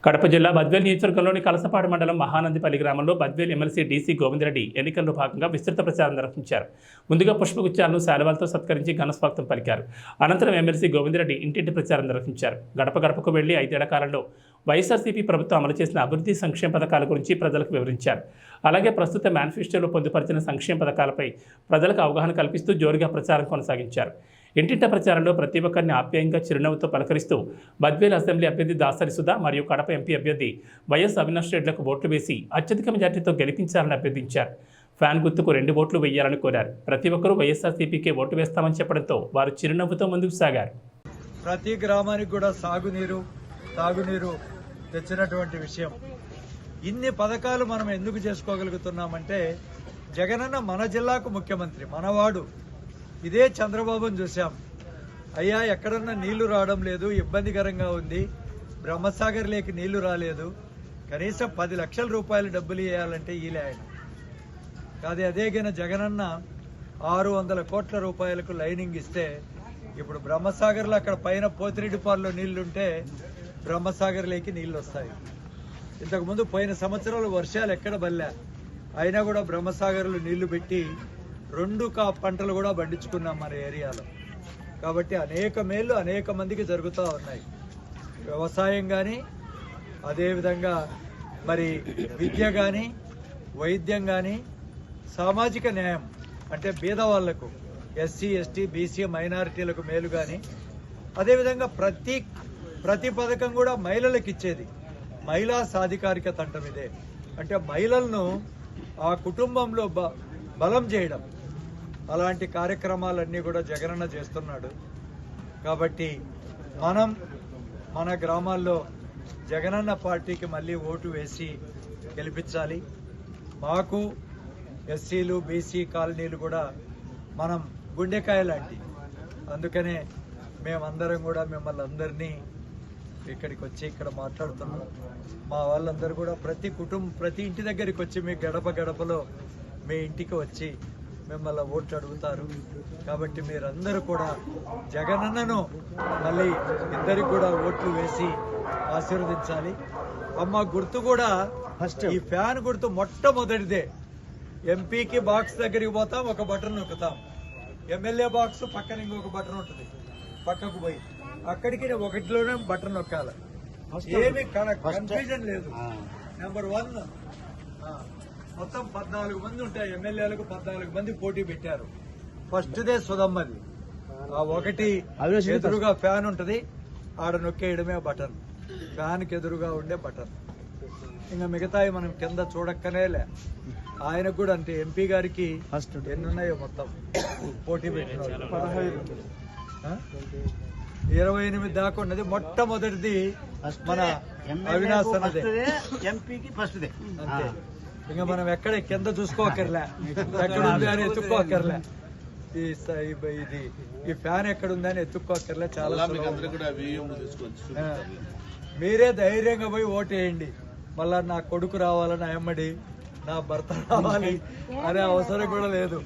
కడప జిల్లా బద్వేల్ నియోజకవర్గంలోని కలసపాడు మండలం మహానందిపల్లి గ్రామంలో బద్వేల్ ఎమ్మెల్సీ డీసీ గోవిందరెడ్డి ఎన్నికల్లో భాగంగా విస్తృత ప్రచారం నిర్వహించారు. ముందుగా పుష్పగుచ్చాలను శాలువాలతో సత్కరించి ఘనస్వాగతం పలికారు. అనంతరం ఎమ్మెల్సీ గోవిందరెడ్డి ఇంటింటి ప్రచారం నిర్వహించారు. గడప గడపకు వెళ్లి 5 ఏళ్ల కాలంలో వైఎస్ఆర్సీపీ ప్రభుత్వం అమలు చేసిన అభివృద్ధి సంక్షేమ పథకాల గురించి ప్రజలకు వివరించారు. అలాగే ప్రస్తుత మేనిఫెస్టోలో పొందుపరిచిన సంక్షేమ పథకాలపై ప్రజలకు అవగాహన కల్పిస్తూ జోరుగా ప్రచారం కొనసాగించారు. ఇంటింట ప్రచారంలో ప్రతి ఒక్కరిని ఆప్యాయంగా చిరునవ్వుతో పలకరిస్తూ బద్వేల్ అసెంబ్లీ అభ్యర్థి దాసరి సుధా మరియు కడప ఎంపీ అభ్యర్థి వైఎస్ అవినాష్ రెడ్డిలకు ఓట్లు వేసి అత్యధిక మెజార్టీతో గెలిపించాలని అభ్యర్థించారు. ఫ్యాన్ గుర్తుకు 2 ఓట్లు వేయాలని కోరారు. ప్రతి ఒక్కరూ వైఎస్ఆర్సీపీకే ఓటు వేస్తామని చెప్పడంతో వారు చిరునవ్వుతో ముందుకు సాగారు. ప్రతి గ్రామానికి కూడా తాగునీరు తెచ్చినటువంటి విషయం. ఇన్ని పథకాలు మనం ఎందుకు చేసుకోగలుగుతున్నామంటే జగనన్న మన జిల్లాకు ముఖ్యమంత్రి, మనవాడు. ఇదే చంద్రబాబును చూశాం. అయ్యా ఎక్కడన్నా నీళ్లు రావడం లేదు, ఇబ్బందికరంగా ఉంది, బ్రహ్మసాగర్ లేకి నీళ్లు రాలేదు, కనీసం 10 లక్షల రూపాయలు డబ్బులు ఇవ్వాలంటే ఈలే ఆయన కాదు. అదేగిన జగనన్న 600 కోట్ల రూపాయలకు లైనింగ్ ఇస్తే ఇప్పుడు బ్రహ్మసాగర్లో అక్కడ పైన పోతిరెడ్డిపాడులో నీళ్లుంటే బ్రహ్మసాగర్ లేకి నీళ్లు వస్తాయి. ఇంతకుముందు పోయిన సంవత్సరాలు వర్షాలు ఎక్కడ బల్లా అయినా కూడా బ్రహ్మసాగర్లో నీళ్లు పెట్టి 2 పంటలు కూడా పండించుకున్నాం మన ఏరియాలో. కాబట్టి అనేక మేళ్లు అనేక మందికి జరుగుతూ ఉన్నాయి. వ్యవసాయం కానీ, అదేవిధంగా మరి విద్య కానీ, వైద్యం కానీ, సామాజిక న్యాయం అంటే పేదవాళ్లకు, ఎస్సీ ఎస్టీ బీసీ మైనారిటీలకు మేలు కానీ, అదేవిధంగా ప్రతి పథకం కూడా మహిళలకు ఇచ్చేది. మహిళా సాధికారికత అంటాం ఇదే. అంటే మహిళలను ఆ కుటుంబంలో బలం చేయడం, అలాంటి కార్యక్రమాలన్నీ కూడా జగనన్న చేస్తున్నాడు. కాబట్టి మనం మన గ్రామాల్లో జగనన్న పార్టీకి మళ్ళీ ఓటు వేసి గెలిపించాలి. మాకు ఎస్సీలు బీసీ కాలనీలు కూడా మనం గుండెకాయ లాంటి, అందుకనే మేమందరం కూడా మిమ్మల్ని అందరినీ ఇక్కడికి వచ్చి ఇక్కడ మాట్లాడుతున్నాం. మా వాళ్ళందరూ కూడా ప్రతి ఇంటి దగ్గరికి వచ్చి మీ గడపలో మీ ఇంటికి వచ్చి మిమ్మల్ని ఓట్లు అడుగుతారు. కాబట్టి మీరందరూ కూడా జగనన్నను మళ్ళీ ఇద్దరికి కూడా ఓట్లు వేసి ఆశీర్వదించాలి. అమ్మ గుర్తు కూడా ఈ ఫ్యాన్ గుర్తు మొట్టమొదటిదే. ఎంపీకి బాక్స్ దగ్గరికి పోతాం, ఒక బటన్ నొక్కుతాం. ఎమ్మెల్యే బాక్స్ పక్కన ఇంకొక బటన్ ఉంటుంది, పక్కకు పోయి అక్కడికి ఒకటిలోనే బటన్ నొక్కాలి. ఏమి కన్ఫ్యూజన్ లేదు. నెంబర్ 1 మొత్తం 14 మంది ఉంటాయి. ఎమ్మెల్యేలకు 14 మంది పోటీ పెట్టారు. ఫస్ట్దే సుధమ్మది. ఆ ఒకటి ఎదురుగా ఫ్యాన్ ఉంటది, ఆడ నొక్కేయడమే బటన్, ఫ్యాన్ కి ఎదురుగా ఉండే బటన్. ఇంకా మిగతాయి మనం కింద చూడక్కనేలే. ఆయనకు కూడా అంటే ఎంపీ గారికి ఎన్నున్నాయో మొత్తం పోటీ పెట్టిన 28 దాకా ఉన్నది. మొట్టమొదటిది మన అవినాష్ అన్నదే, ఎంపీకి ఫస్ట్ దే. అంతే. ఇంకా మనం ఎక్కడ కింద చూసుకోకర్లే, ఎక్కడ ఉంది అని ఎత్తుక్కోకర్లే. ఈ ఫ్యాన్ ఎక్కడ ఉందని ఎత్తుక్కోకర్లే. చాలా మీరే ధైర్యంగా పోయి ఓటేయండి. మళ్ళా నా కొడుకు రావాలని అమ్మడి, నా భర్త రావాలి అనే అవసరం కూడా లేదు.